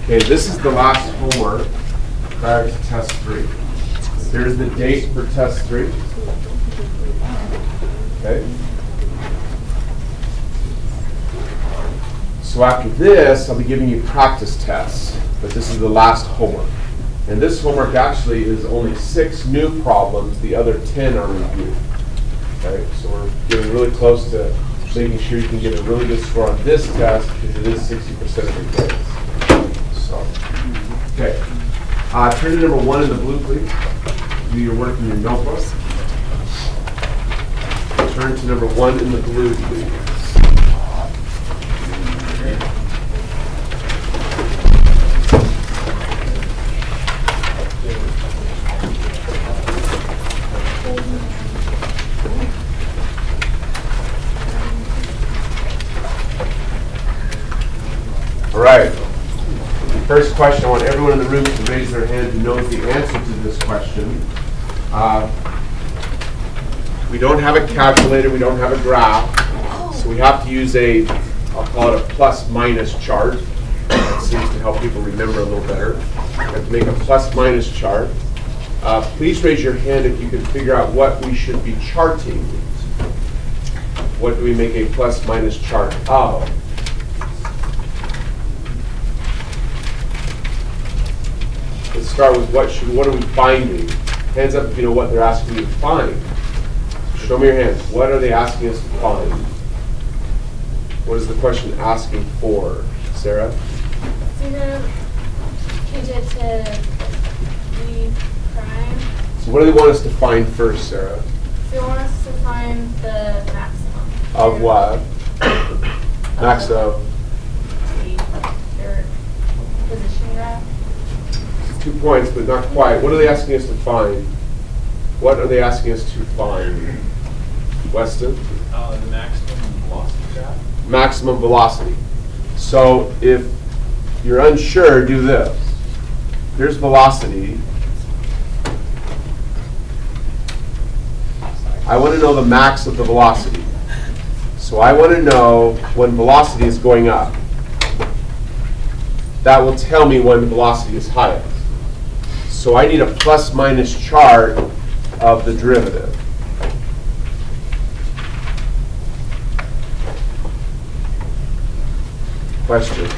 Okay, this is the last homework prior to test 3. Here's the date for test 3. Okay. So after this, I'll be giving you practice tests, but this is the last homework. And this homework actually is only 6 new problems. The other 10 are reviewed. Okay, so we're getting really close to making sure you can get a really good score on this test because it is 60% of your grades. So, okay. Turn to number 1 in the blue, please. Do your work in your notebook. Turn to number 1 in the blue, please. All right. First question, I want everyone in the room to raise their hand who knows the answer to this question. We don't have a calculator, we don't have a graph, so we have to use I'll call it a plus-minus chart. That seems to help people remember a little better. We have to make a plus-minus chart. Please raise your hand if you can figure out what we should be charting. What do we make a plus-minus chart of? Let's start with what are we finding? Hands up if you know what they're asking you to find. Show me your hands. What are they asking us to find? What is the question asking for? Sarah? So you're going to change it to v prime. So what do they want us to find first, Sarah? They want us to find the maximum. Of what? Max of? Their position graph. 2 points, but not quite. What are they asking us to find? What are they asking us to find? Weston? The maximum velocity graph. Maximum velocity. So if you're unsure, do this. Here's velocity. I want to know the max of the velocity. So I want to know when velocity is going up. That will tell me when the velocity is highest. So I need a plus-minus chart of the derivative. Question.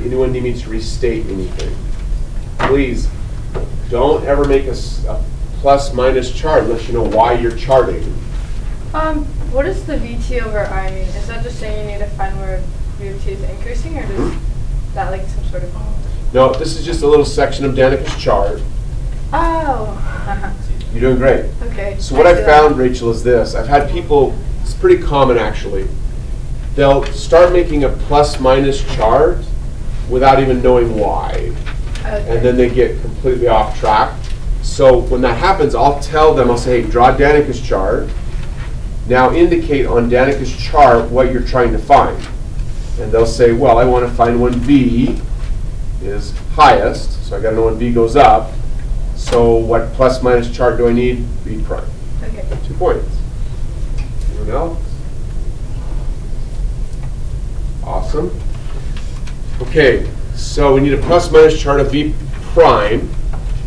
Anyone need me to restate anything? Please, don't ever make a plus-minus chart unless you know why you're charting. What does the VT over I mean? Is that just saying you need to find where VT is increasing, or does that like some sort of... No, this is just a little section of Danica's chart. Oh. You're doing great. Okay. So what I found, Rachel, is this. I've had people, it's pretty common actually, they'll start making a plus-minus chart without even knowing why. Okay. And then they get completely off track. So when that happens, I'll tell them, I'll say, hey, draw Danica's chart. Now indicate on Danica's chart what you're trying to find. And they'll say, well, I want to find when V is highest. So I got to know when V goes up. So what plus-minus chart do I need? V prime. Okay. 2 points. Anyone else? Awesome. Okay, so we need a plus-minus chart of V prime.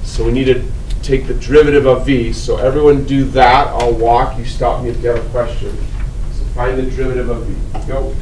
So we need to take the derivative of V. So everyone do that. I'll walk. You stop me if you have a question. So find the derivative of V. Go.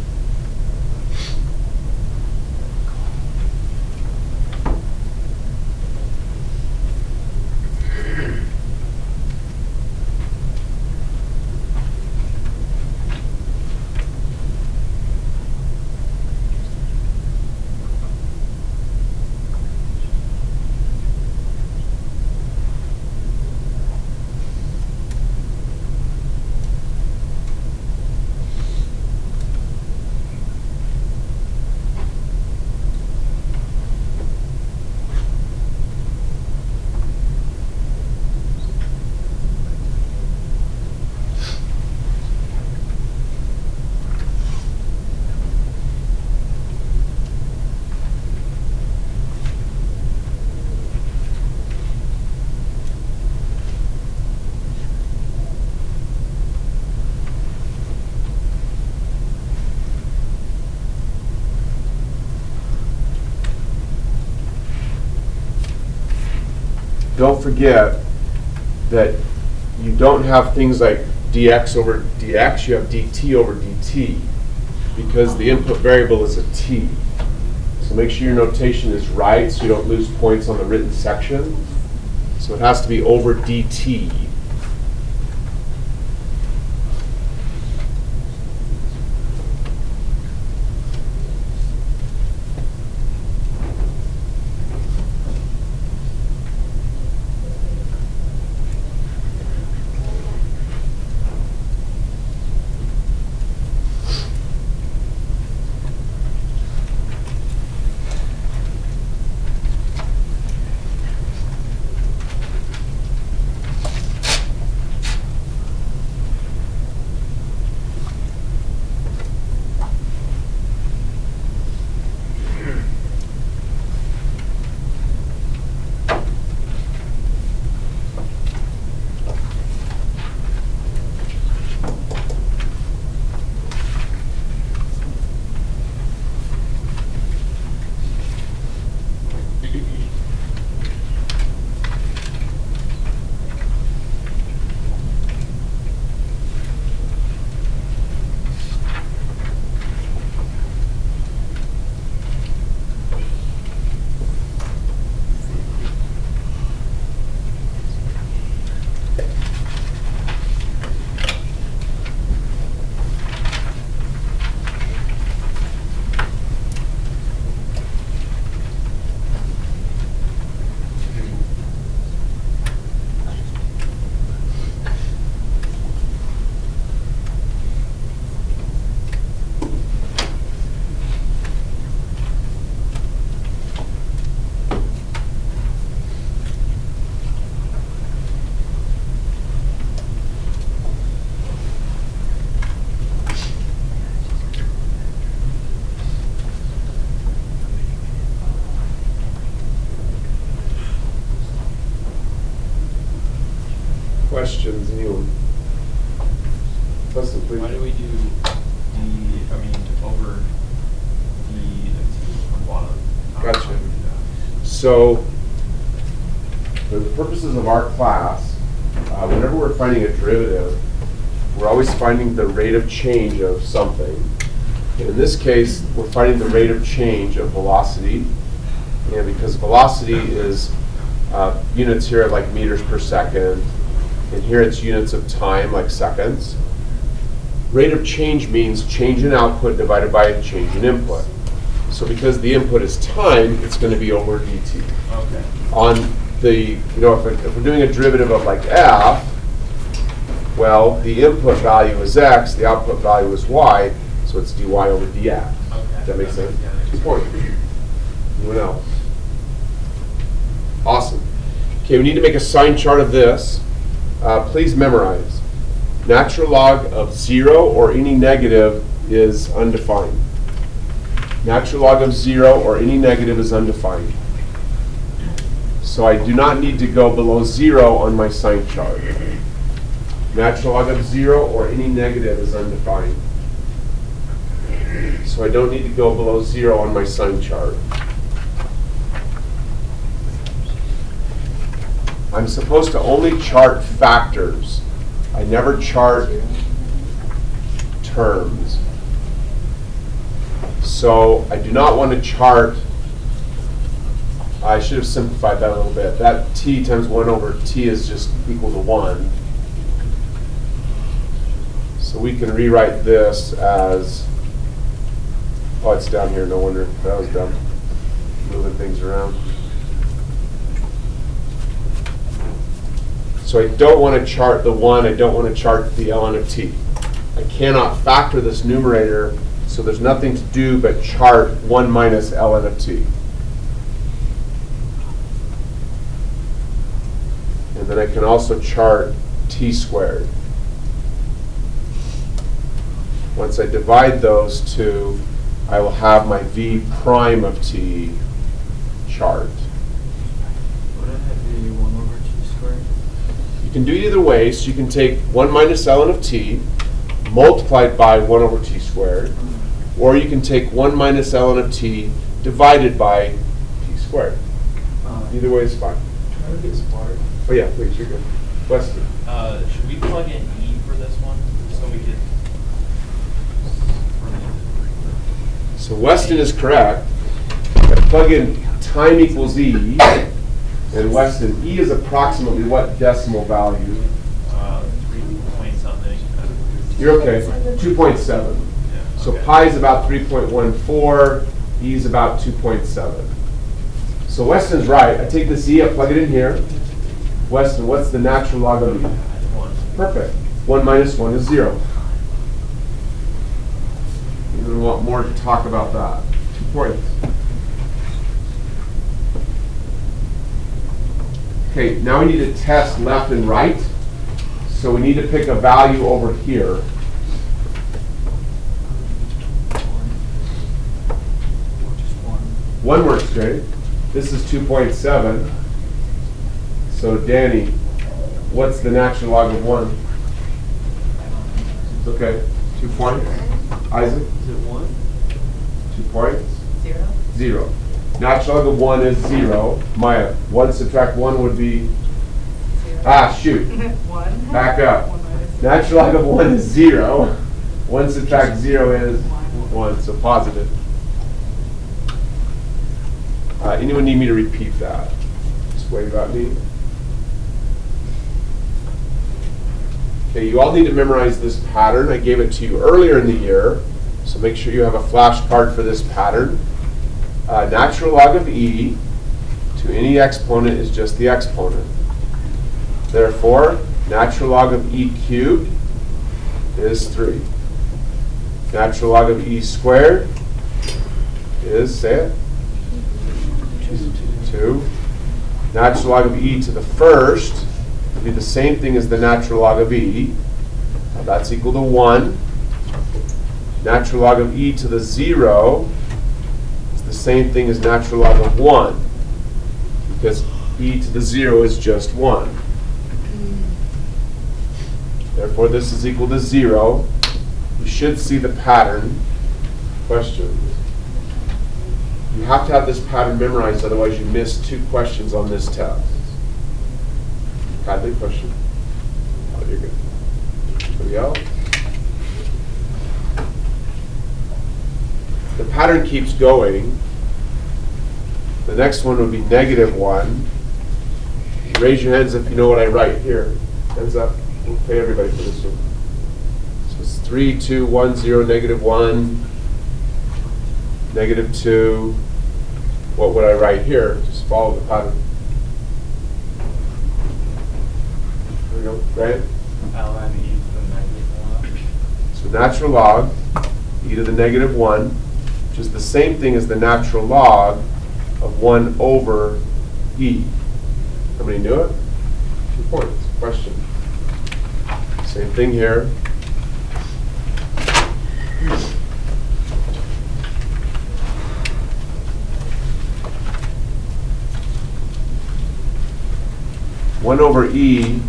don't forget that you don't have things like dx over dx, you have dt over dt, because the input variable is a t. So make sure your notation is right so you don't lose points on the written section. So it has to be over dt. Questions, anyone? Listen, please. Why do we do over d and t on the bottom? Gotcha. Why do we do that? So, for the purposes of our class, whenever we're finding a derivative, we're always finding the rate of change of something. And in this case, we're finding the rate of change of velocity. And because velocity is units here like meters per second, and here it's units of time like seconds. Rate of change means change in output divided by change in input. So because the input is time, it's going to be over dt. Okay. On the, if we're doing a derivative of like f, well, the input value is x, the output value is y, so it's dy over dx. Okay. Does that make sense? Yeah, that makes Good point. Anyone else? Awesome. Okay, we need to make a sign chart of this. Please memorize. Natural log of 0 or any negative is undefined. Natural log of 0 or any negative is undefined. So I do not need to go below 0 on my sign chart. Natural log of 0 or any negative is undefined. So I don't need to go below 0 on my sign chart. I'm supposed to only chart factors. I never chart terms. So I do not want to chart, I should have simplified that a little bit. That t times 1 over t is just equal to 1. So we can rewrite this as, oh, it's down here, no wonder, that was dumb, moving things around. So I don't want to chart the 1, I don't want to chart the ln of t. I cannot factor this numerator, so there's nothing to do but chart 1 minus ln of t. And then I can also chart t squared. Once I divide those two, I will have my v prime of t chart. Wouldn't it be 1 over t squared? You can do it either way, so you can take 1 minus ln of t multiplied by 1 over t squared, or you can take 1 minus ln of t divided by t squared. Either way is fine. Try Can we get smart? Oh yeah, please, you're good. Weston. Should we plug in E for this one, so we could? So Weston is correct. I plug in time equals E, and Weston, E is approximately what decimal value? 3 point something. You're okay, 2.7. Yeah, So okay. pi is about 3.14, E is about 2.7. So Weston's right. I take this E, I plug it in here. Weston, what's the natural log of E? 1. Perfect. 1 minus 1 is 0. You're going to want more to talk about that. 2 points. Okay, now we need to test left and right. So we need to pick a value over here. 1 works great. This is 2.7. So Danny, what's the natural log of 1? Okay, 2 points. Isaac, Is it 1? 2 points. 0. 0. Natural log of 1 is 0. Maya, 1 subtract 1 would be, 0. shoot. 1. Back up. 1 minus Natural log of 1 is 0. 1 subtract 0 is 1, so positive. Anyone need me to repeat that? Just wave at me. Okay, you all need to memorize this pattern. I gave it to you earlier in the year, so make sure you have a flashcard for this pattern. Natural log of E to any exponent is just the exponent. Therefore, natural log of E cubed is 3. Natural log of E squared is, say it, 2. Natural log of E to the first would be the same thing as the natural log of E. That's equal to 1. Natural log of E to the 0 is the same thing as natural log of 1, because E to the 0 is just 1. Therefore, this is equal to 0. You should see the pattern. Questions? You have to have this pattern memorized, otherwise you miss 2 questions on this test. Hadley, question? Oh, you're good. Anybody else? The pattern keeps going. The next one would be -1. Raise your hands if you know what I write here. Hands up. We'll pay everybody for this one. So it's 3, 2, 1, 0, -1, -2. What would I write here? Just follow the pattern. There we go. Grant? ln E to the -1. So natural log, e to the -1, which is the same thing as the natural log of 1 over e. Somebody knew it? 2 points. Question. Same thing here. One over e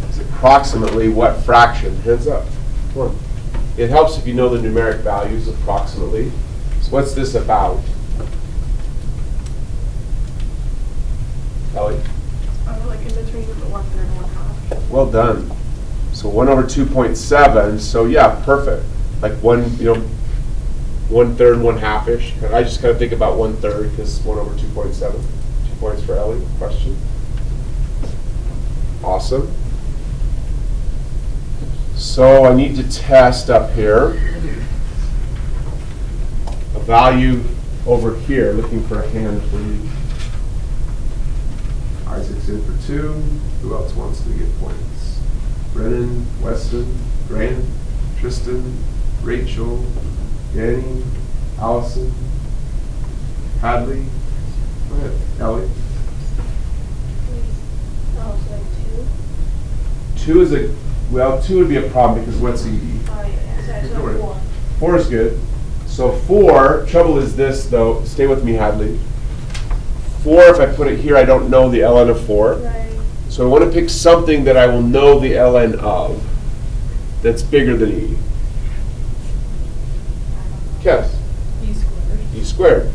is approximately what fraction? Hands up. Come on. It helps if you know the numeric values approximately. So what's this about? Ellie? like in between the 1/3 and 1/2. Well done. So 1 over 2.7. So yeah, perfect. Like 1, 1/3, 1/2-ish. I just kind of think about 1/3 because 1 over 2.7. 2 points for Ellie. Question? Awesome. So I need to test up here a value over here. Looking for a hand, please. Isaac's in for 2. Who else wants to get points? Brennan, Weston, Grant, Tristan, Rachel, Danny, Allison, Hadley. Go ahead, Ellie. Oh, so like 2? 2 is a, well, 2 would be a problem because what's EE? Oh, yeah, so Ignore it. 1. 4 is good. So 4, trouble is this though, stay with me, Hadley. 4, if I put it here, I don't know the ln of 4. Right. So I want to pick something that I will know the ln of that's bigger than E. Kes? E squared. E squared.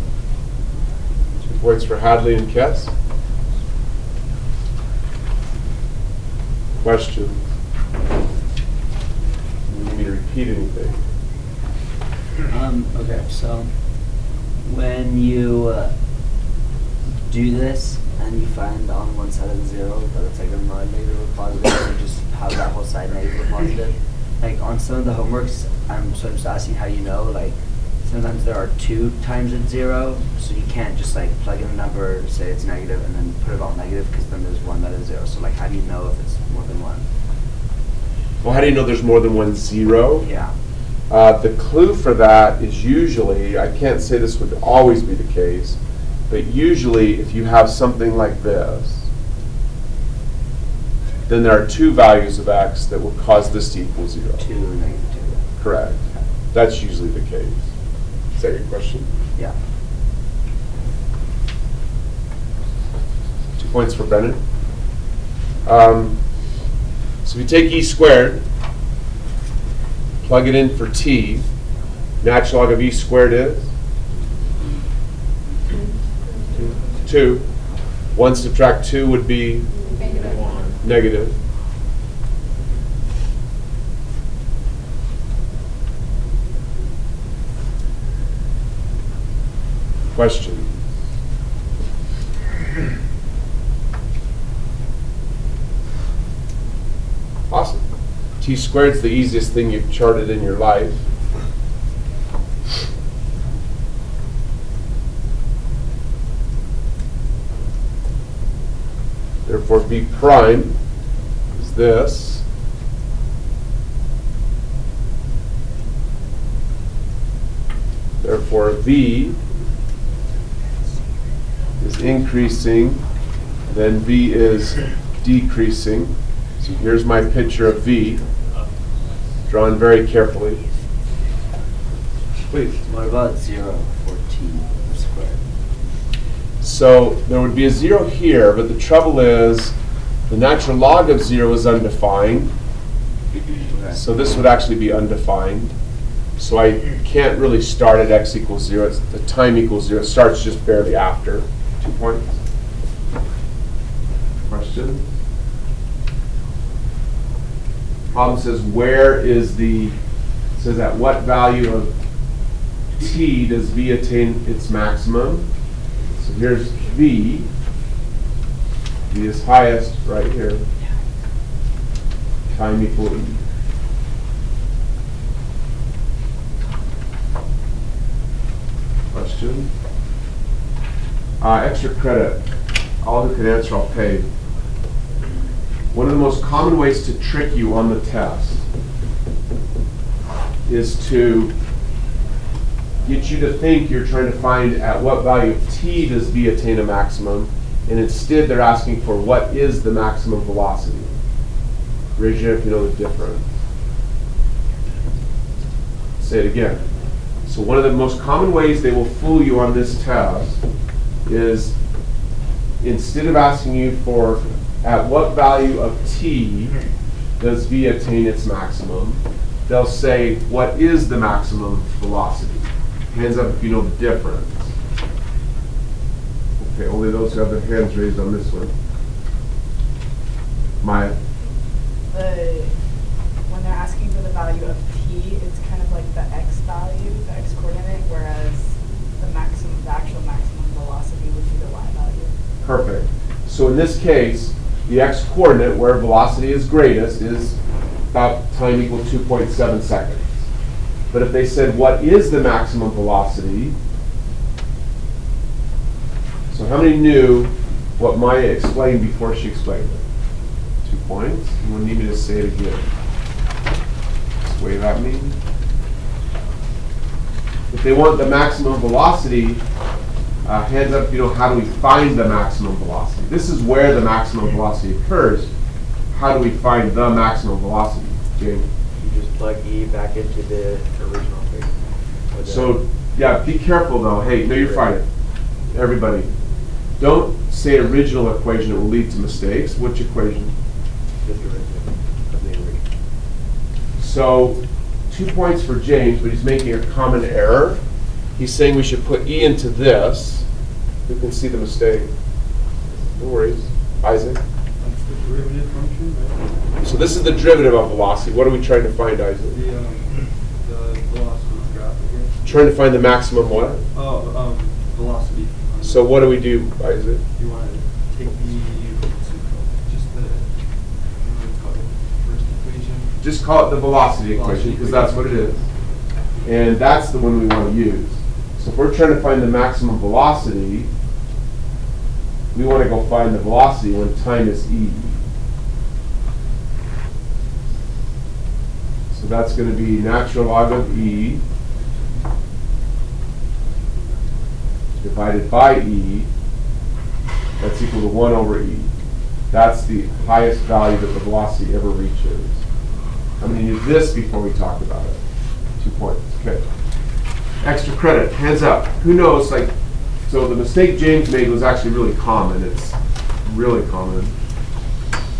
2 points for Hadley and Kes. Questions? You need me to repeat anything? Okay, so when you do this and you find on one side of the zero that it's like a negative or positive, and you just have that whole side negative or positive, like on some of the homeworks, I'm sort of just asking how you know, like sometimes there are 2 times it's 0, so you can't just like plug in a number, say it's negative, and then put it all negative, because then there's one that is 0. So like, how do you know if it's more than one? Well, how do you know there's more than one zero? Yeah. The clue for that is usually, I can't say this would always be the case, but usually if you have something like this, then there are 2 values of x that will cause this to equal 0. 2 and negative 2. Correct. That's usually the case. Is that your question? Yeah. 2 points for Brennan. So if you take e squared, plug it in for t, natural log of e squared is 2. 1 subtract 2 would be negative. Question? Awesome. T squared is the easiest thing you've charted in your life. Therefore, B prime is this. Therefore, V is increasing, then V is decreasing. So here's my picture of V, drawn very carefully. Please. What about 0 for t squared? So there would be a 0 here, but the trouble is the natural log of 0 is undefined. Okay. So this would actually be undefined. So I can't really start at x equals 0. It's the time equals 0. It starts just barely after. 2 points. Question? Problem says where is the, says at what value of t does V attain its maximum? So here's V. V is highest right here. Time equal E. Question? Extra credit. All who can answer, I'll pay. One of the most common ways to trick you on the test is to get you to think you're trying to find at what value of t does V attain a maximum, and instead they're asking for what is the maximum velocity. Raise your hand if you know the difference. Say it again. So one of the most common ways they will fool you on this test is instead of asking you for at what value of t does V attain its maximum, they'll say what is the maximum velocity. Hands up if you know the difference. Okay, only those who have their hands raised on this one. Maya? When they're asking for the value of t, it's kind of like the x value, the x coordinate, whereas the actual maximum velocity would be the y value. Perfect. So in this case, the x coordinate where velocity is greatest is about time equal 2.7 seconds. But if they said what is the maximum velocity, so how many knew what Maya explained before she explained it? 2 points. You wouldn't need me to say it again. Just wave at me. If they want the maximum velocity, hands up if you know how do we find the maximum velocity. This is where the maximum velocity occurs. How do we find the maximum velocity? Jamie? You just plug E back into the original thing. So, yeah, be careful though. Hey, no, you're fine. Everybody, don't say original equation. It will lead to mistakes. Which equation? The derivative of the original. So, 2 points for James, but he's making a common error. He's saying we should put E into this. Who can see the mistake? No worries. Isaac? the derivative function, right? So this is the derivative of velocity. What are we trying to find, Isaac? The velocity graph again. Trying to find the maximum what? Oh, velocity. So what do we do, Isaac? You want to take what's it called? Just the, what do you call it? First equation. Just call it the velocity equation, Velocity because that's what it equation. is. And that's the one we want to use. So if we're trying to find the maximum velocity, we want to go find the velocity when time is e. So that's going to be natural log of e divided by e. That's equal to 1 over e. That's the highest value that the velocity ever reaches. I'm going to use this before we talk about it. 2 points. Okay. Extra credit. Hands up. Who knows? Like, so the mistake James made was actually really common. It's really common.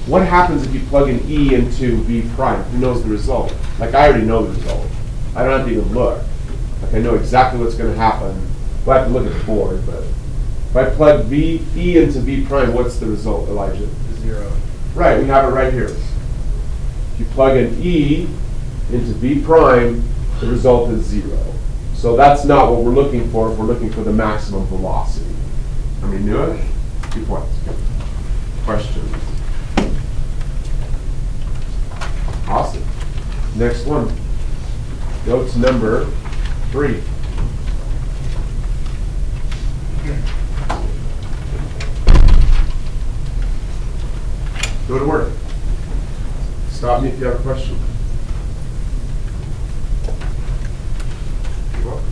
What happens if you plug an e into v prime? Who knows the result? Like, I already know the result. I don't have to even look. Like, I know exactly what's going to happen. Well, I have to look at the board, but if I plug e into v prime, what's the result, Elijah? 0. Right, we have it right here. If you plug an e into v prime, the result is 0. So that's not what we're looking for if we're looking for the maximum velocity. I mean, knew it? 2 points. Good. Questions? Awesome. Next one. Go to number 3. Go to work. Stop me if you have a question. You're welcome.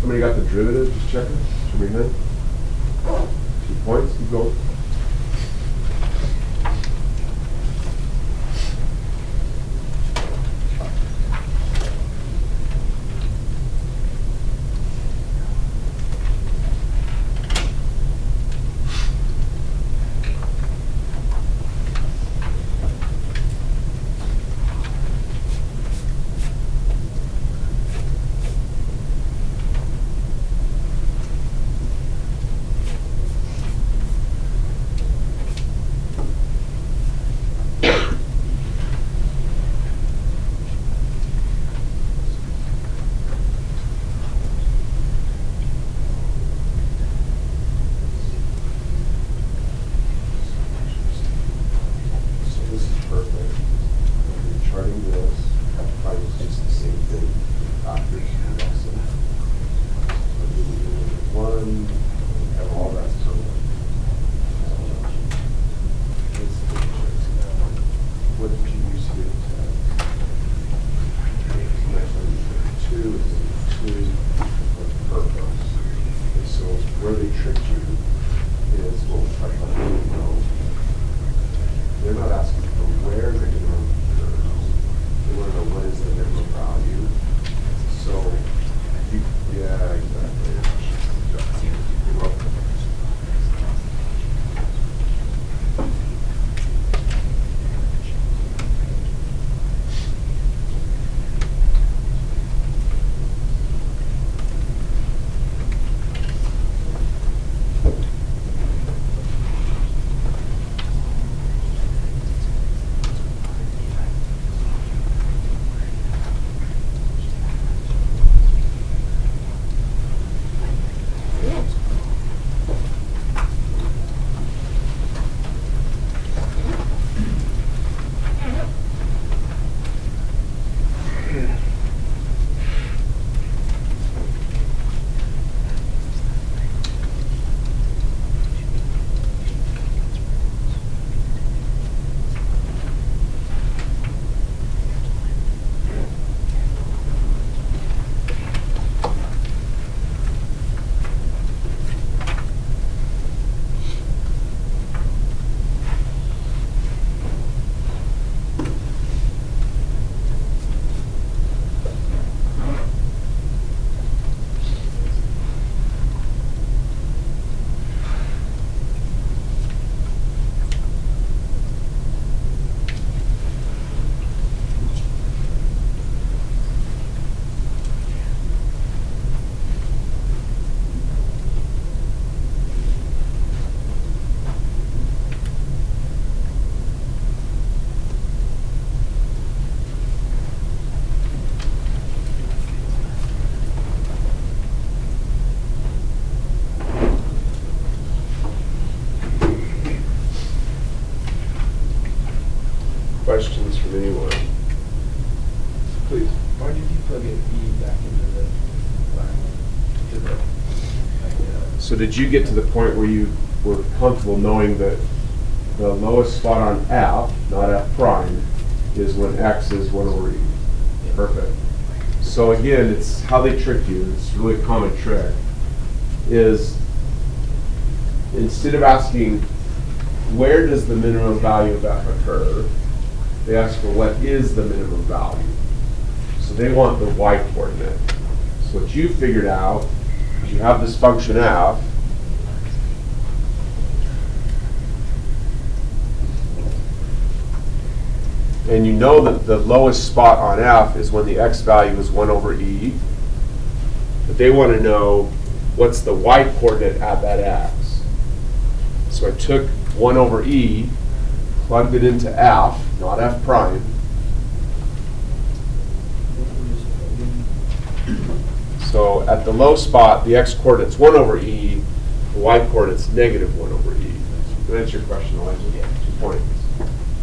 Somebody got the derivative? Just check it. Should we hit? 2 points. Keep going. where they tricked you is what we talked about a minute ago. They're not asking for where the minimum occurs. They want to know what is the minimum value. So, yeah, exactly. You're welcome. Questions from anyone? Please. Why did you plug in E back into the line? To the, like, So did you get to the point where you were comfortable knowing that the lowest spot on F, not F prime, is when X is 1 over E? Perfect. So again, it's how they trick you. It's really a common trick. Is instead of asking where does the minimum value of F occur, they ask for what is the minimum value. So they want the y coordinate. So what you figured out is you have this function F, and you know that the lowest spot on F is when the x value is 1 over E. But they want to know what's the y coordinate at that x. So I took 1 over E, plugged it into F, not F prime. So at the low spot, the x coordinate's 1 over E, the y coordinate's negative 1 over E. Did I answer your question, Elijah? Yeah. 2 points.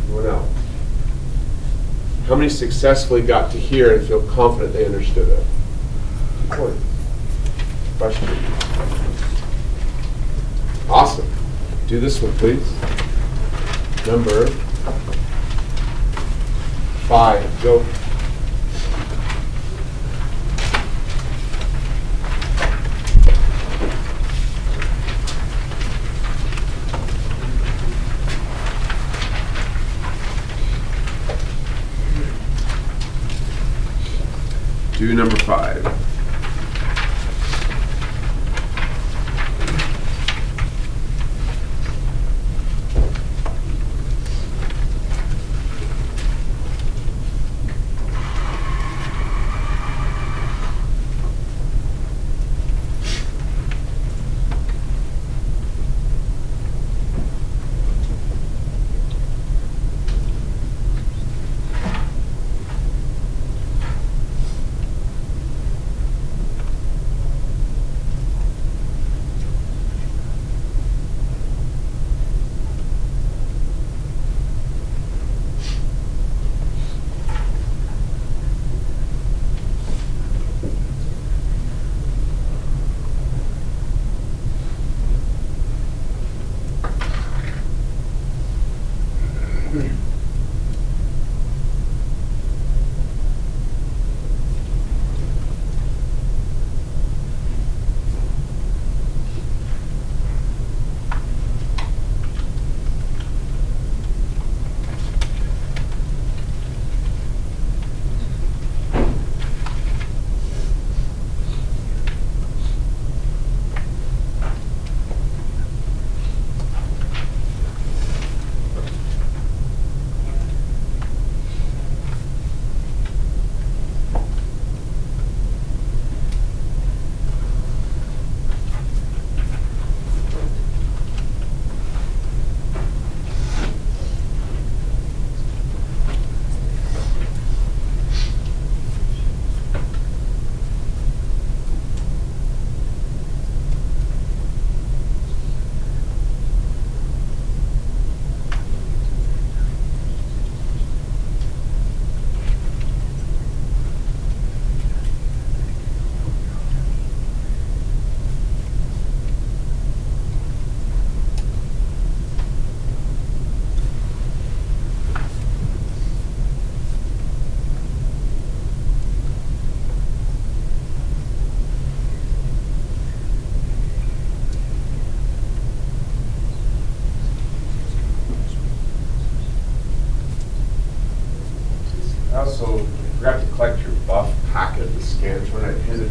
Anyone else? How many successfully got to here and feel confident they understood it? 2 points. Question. Awesome. Do this one, please. Number 5. Go. Do number 5.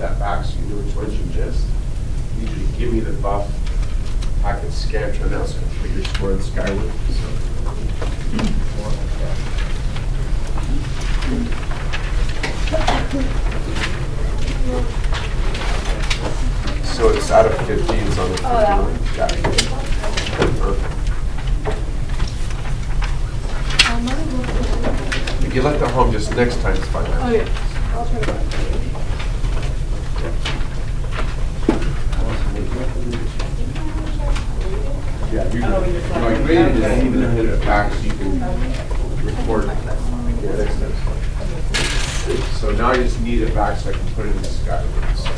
that back so you know which ones you missed. Usually give me the buff packet Scantron now so I can put your score in Skyward. So it's out of 50, it's on the 51. Oh, that one. Yeah. If you left it home just next time, it's fine. Oh, yeah. I'll turn it back. Yeah, you can, I graded it and even hit it back so you can record it. Yeah, next time. So now I just need it back so I can put it in Skyward. So.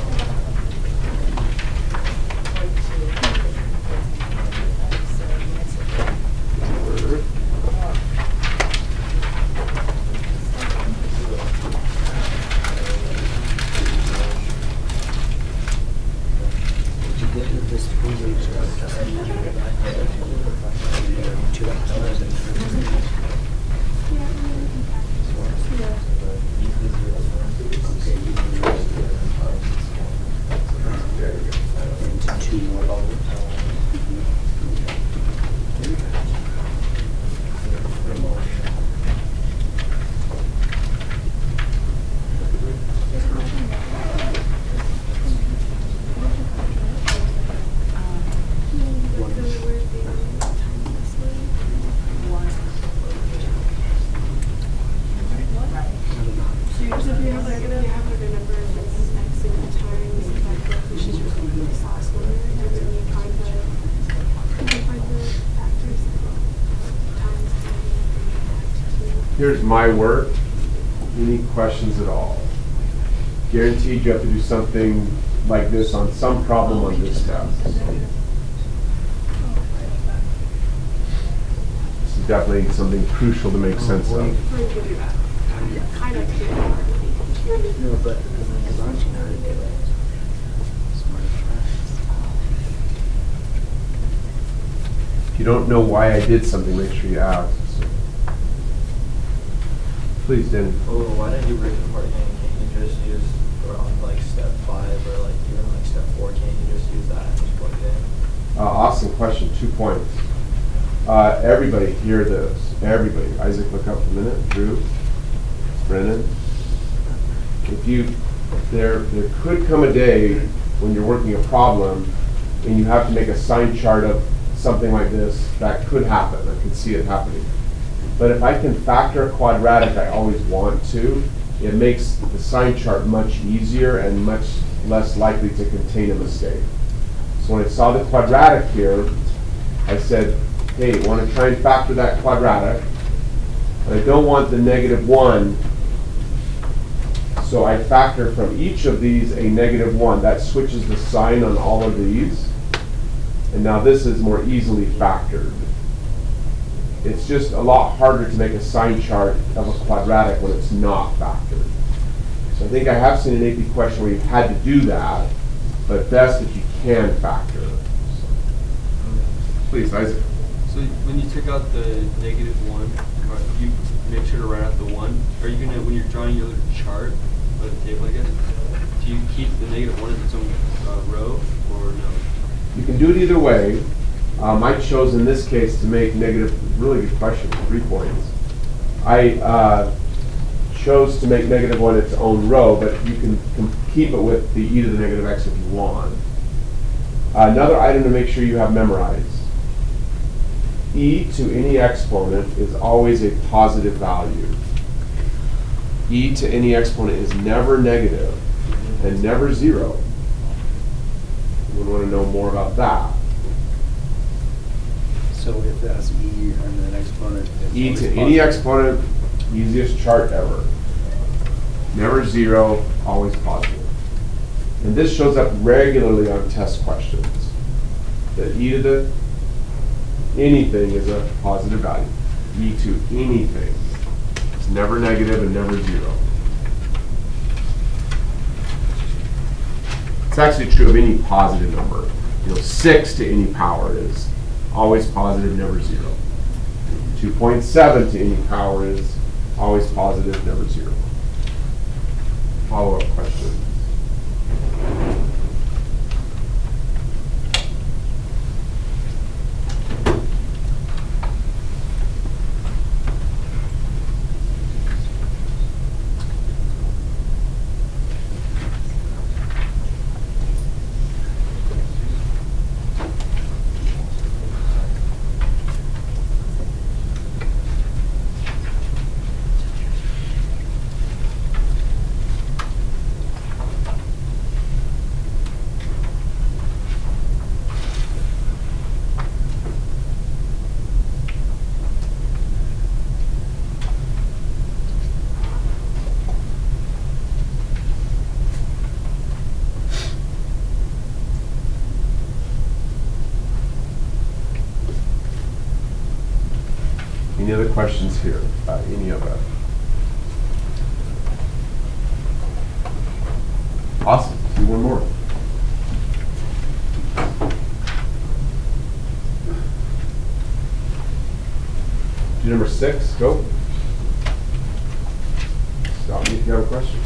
Here's my work. Any questions at all? Guaranteed you have to do something like this on some problem on this test. This is definitely something crucial to make sense of. No, but as long as you know how to do it. Smart If you don't know why I did something, make sure you ask. Please, Danny. Oh, why did you break it apart? Can't you just use, or on like step 5 or like even like step 4, can't you just use that and just plug it in? Awesome question, 2 points. Everybody hear this. Everybody. Isaac, look up a minute. Drew, Brennan. There could come a day when you're working a problem and you have to make a sign chart of something like this. That could happen. I could see it happening. But if I can factor a quadratic, I always want to, it makes the sign chart much easier and much less likely to contain a mistake. So when I saw the quadratic here, I said, hey, I want to try and factor that quadratic, but I don't want the -1. So I factor from each of these a -1. That switches the sign on all of these. And now this is more easily factored. It's just a lot harder to make a sign chart of a quadratic when it's not factored. So I think I have seen an AP question where you had to do that, but best if you can factor. So. Please, Isaac. So when you take out the -1, you make sure to write out the 1. Are you gonna, when you're drawing your chart or the table, I guess, do you keep the -1 as its own row or no? You can do it either way. I chose in this case to make really good question, 3 points. I chose to make -1 its own row, but you can keep it with the e to the -x if you want. Another item to make sure you have memorized. E to any exponent is always a positive value. E to any exponent is never negative and never 0. You want to know more about that. So if that's E and the exponent. E to any exponent, easiest chart ever. Never 0, always positive. And this shows up regularly on test questions. That e to the anything is a positive value. E to anything. It's never negative and never 0. It's actually true of any positive number. 6 to any power is always positive, never 0. 2.7 to any power is always positive, never 0. Follow-up question. Any other questions here about any of it? Awesome. Do one more. Do number 6. Go. Stop me if you have a question.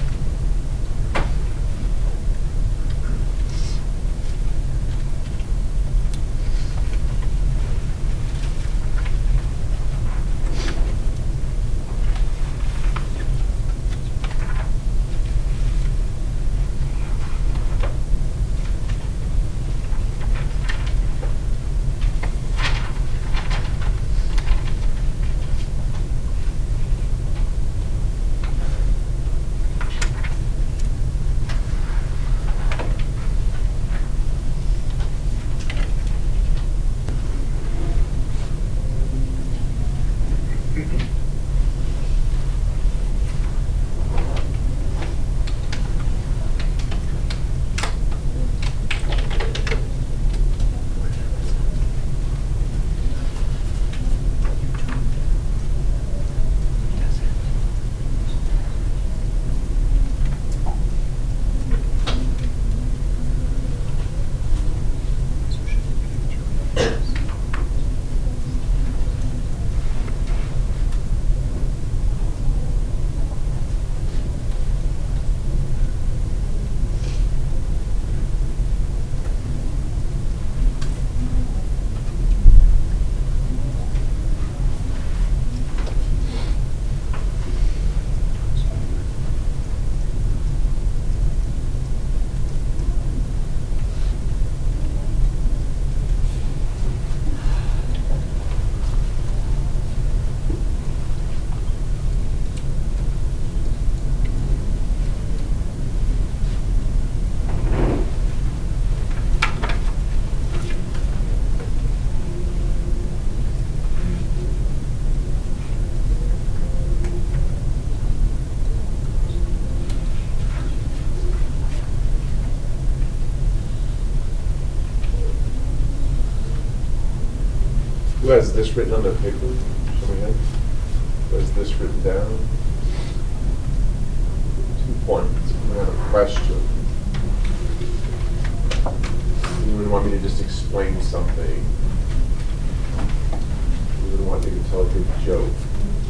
Who has this written on their paper? Show me again. Who has this written down? 2 points. I have a question. Anyone want me to just explain something? Anyone want me to tell a good joke?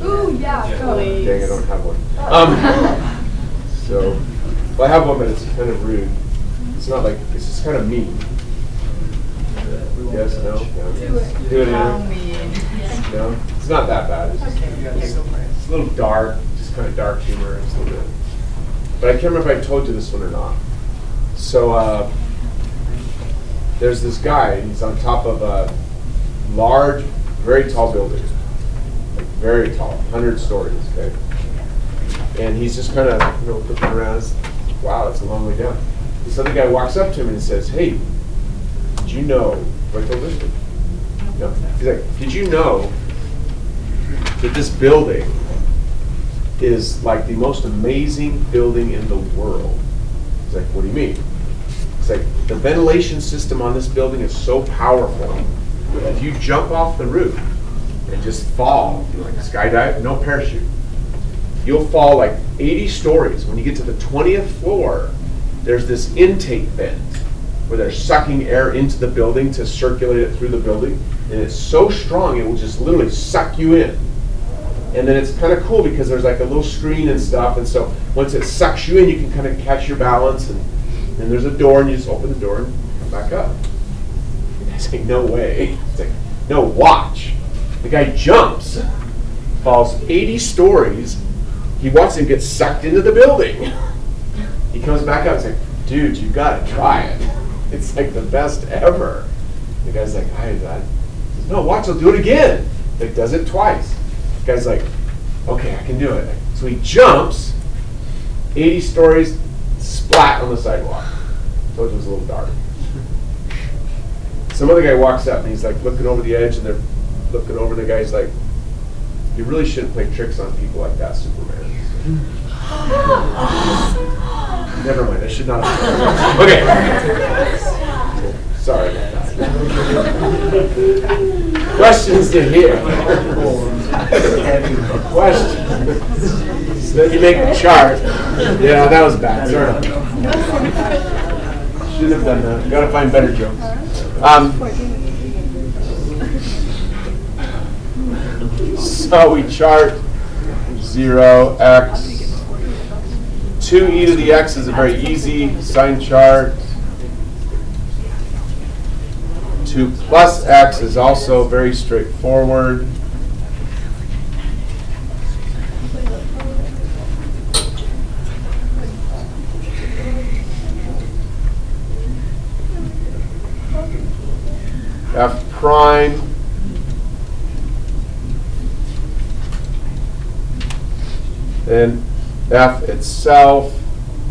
Ooh, yeah, go. Dang, I don't have one. So, well, I have one, but it's kind of rude. It's not like, it's just kind of mean. Yes, no? Yeah. Do it How anyway. mean. No? It's not that bad. It's just, Okay, yeah, go for it. it's a little dark, just kind of dark humor. It's a little bit. But I can't remember if I told you this one or not. So, there's this guy, and he's on top of a large, very tall building. Like very tall, 100 stories, okay? And he's just kind of, looking around. Wow, that's a long way down. This other guy walks up to him and says, "Hey, did you know?" Have I told this? No. He's like, "Did you know that this building is like the most amazing building in the world?" He's like, "What do you mean?" It's like, the ventilation system on this building is so powerful that if you jump off the roof and just fall, like skydive, no parachute, you'll fall like 80 stories. When you get to the 20th floor, there's this intake vent where they're sucking air into the building to circulate it through the building. And it's so strong, it will just literally suck you in. And then it's kind of cool because there's like a little screen and stuff. And so once it sucks you in, you can kind of catch your balance. And there's a door, and you just open the door and come back up. And I say, no way. It's like, no, watch. The guy jumps, falls 80 stories. He watches him get sucked into the building. He comes back up and says, "Dude, you gotta try it. It's like the best ever." The guy's like, "No, watch, I'll do it again." He does it twice. The guy's like, "Okay, I can do it." So he jumps, 80 stories, splat on the sidewalk. Told you it was a little dark. Some other guy walks up and he's like looking over the edge, and they're looking over, and the guy's like, "You really shouldn't play tricks on people like that, Superman." Never mind, I should not have. Okay. Sorry about that. Questions to hear. Questions? Then you make the chart. Yeah, that was bad. Sorry. Shouldn't have done that. Gotta find better jokes. So we chart 0, x. 2e to the x is a very easy sign chart. 2 plus x is also very straightforward. F prime and F itself.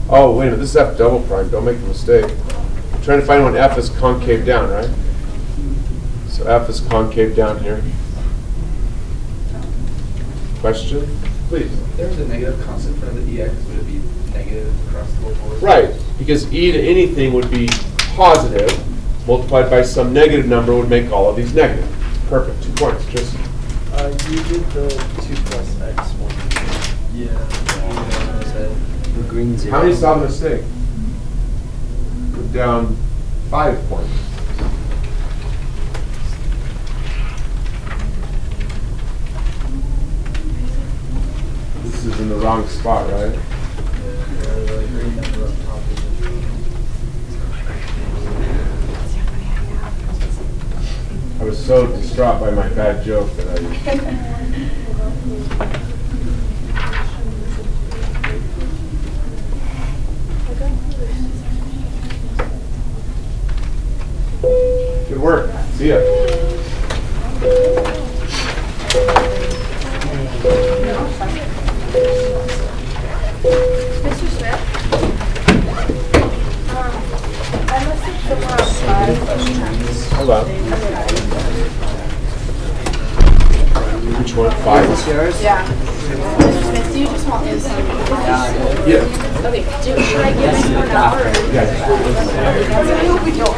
Oh, wait a minute, this is F double prime. Don't make the mistake. I'm trying to find when F is concave down, right? So F is concave down here. Question, please. If there was a negative constant for the EX, would it be negative across the whole board? Right, because e to anything would be positive, multiplied by some negative number would make all of these negative. Perfect, 2 points, Tristan. You did the 2 plus x one. Yeah. The green 0. How many saw the mistake? Put down 5 points. This is in the wrong spot, right? The green number up top is I was so distraught by my bad joke that I... Good work. See ya. Mr. Smith? I must have somewhere on 5. Hold on. Which one? 5? Is this yours? Yeah. Mr. Smith, do you just want this? Yeah. Okay, should I give this one out? Yeah. I hope we don't.